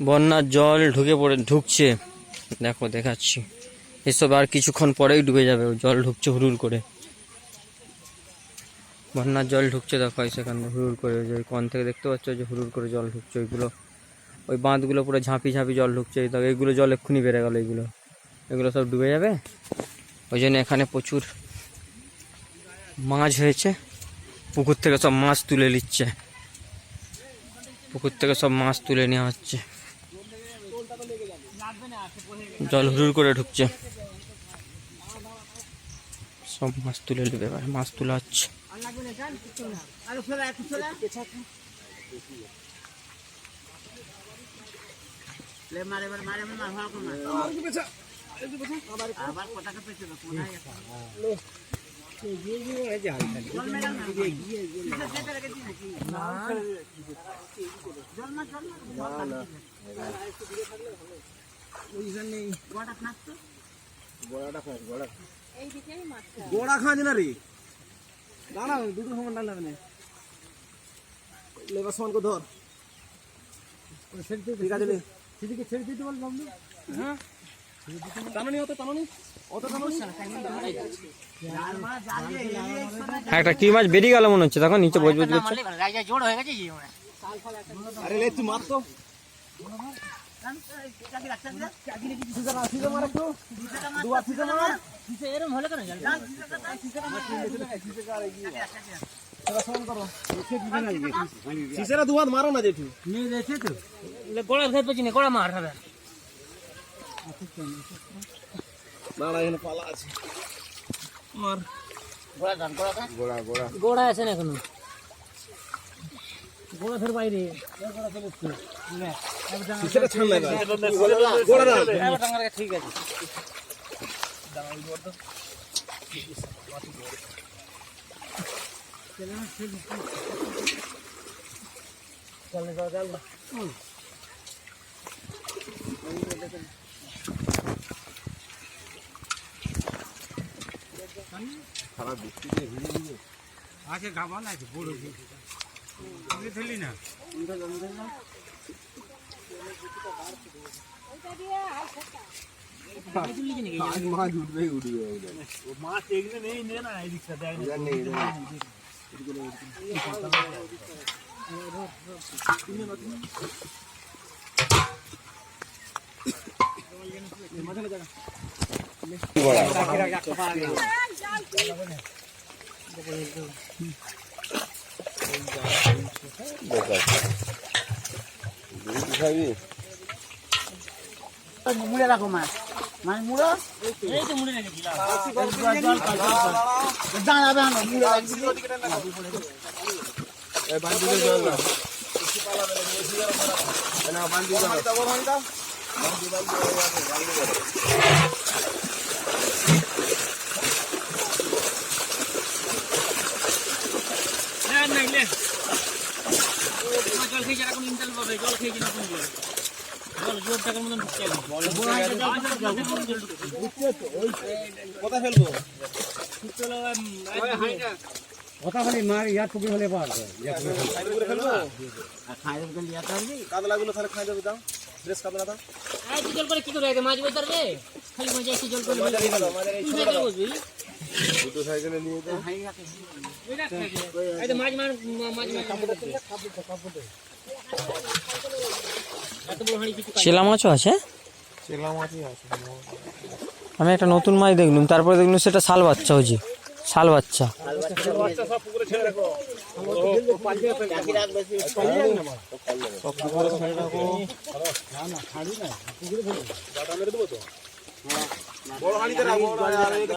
বন্যার জল ঢুকছে, দেখো দেখাচ্ছি। এসব আর কিছুক্ষণ পরেই ডুবে যাবে, জল ঢুকছে হুড়ুর করে। বন্যার জল ঢুকছে, দেখো সেখানে হুড়ুর করে, যে কোন থেকে দেখতে পাচ্ছ যে হুড়ুর করে জল ঢুকছে। ওইগুলো ওই বাঁধগুলো পুরো ঝাঁপি ঝাঁপি জল ঢুকছে। দেখো এইগুলো জল এক্ষুনি বেড়ে গেল, এগুলো সব ডুবে যাবে। ওই জন্য এখানে প্রচুর মাছ হয়েছে, পুকুর থেকে সব মাছ তুলে নিচ্ছে, পুকুর থেকে সব মাছ তুলে নেওয়া হচ্ছে। জল হুড়ুর করে ঢুকছে, সব মাছ তুলে নেবে, এবার মাছ তোলা হচ্ছে। গোড়া খাঁজ না রে, দাঁড়া দুটো সমান টান লাগবে, লেবার সমান করে ধর, ঠিক আছে সেদিকে ছেড়ে দিতে বল বাবলু। হ্যাঁ টানানি অত টানানি একটা কি মাছ বেরিয়ে গেল মনে হচ্ছে, তখন নিচে বজ বজ করছে। আরে লে তুই মার তো, দুহাত মারো না জেঠু, গোড়া ঘের পেছি না, গোড়া মার হবে। না না এখানে পালা আছে, মার গোড়া আছে না এখনো, গোড়া ফের বাইরে, ঠিক আছে। আছে গাবাল আছে বড় ফেলি না, মাছ উঠবে মাছ এগুলো নেই নে না, এই দিকটা দেয় মুড়ে রাখো মাছ, মানে মুড়ো এই তো মুড়ে রেখেছিলাম, দাঁড়াবে মুড়ে জল খেয়ে এখন ইন্টাল পাবে, জল খেয়ে কিনা কোন জল জোর টাকার মতন ঢুকতে কোথায় ফেলবো, কথা খালি মার ইয়ার টুকি হলে পার কাতলা গুলো তাহলে খাই দেবে, দাও ফ্রেশ কাতলা দাও। জল করে কি করে মাছ বই তারবে, খালি মাছ এসে জল করে বসবি, দুটো সাইকেলে নিয়ে যাও, মাছ মার চেলা মাছও আছে, চেলা মাছই আছে। আমি একটা নতুন মাছ দেখলাম, তারপরে দেখলাম সেটা শাল বাচ্চা হয়েছে, শাল বাচ্চা। সব পুকুরে ছেড়ে রাখো, সব পুকুরে ছেড়ে রাখো, বড় হাঁড়িতে রাখো।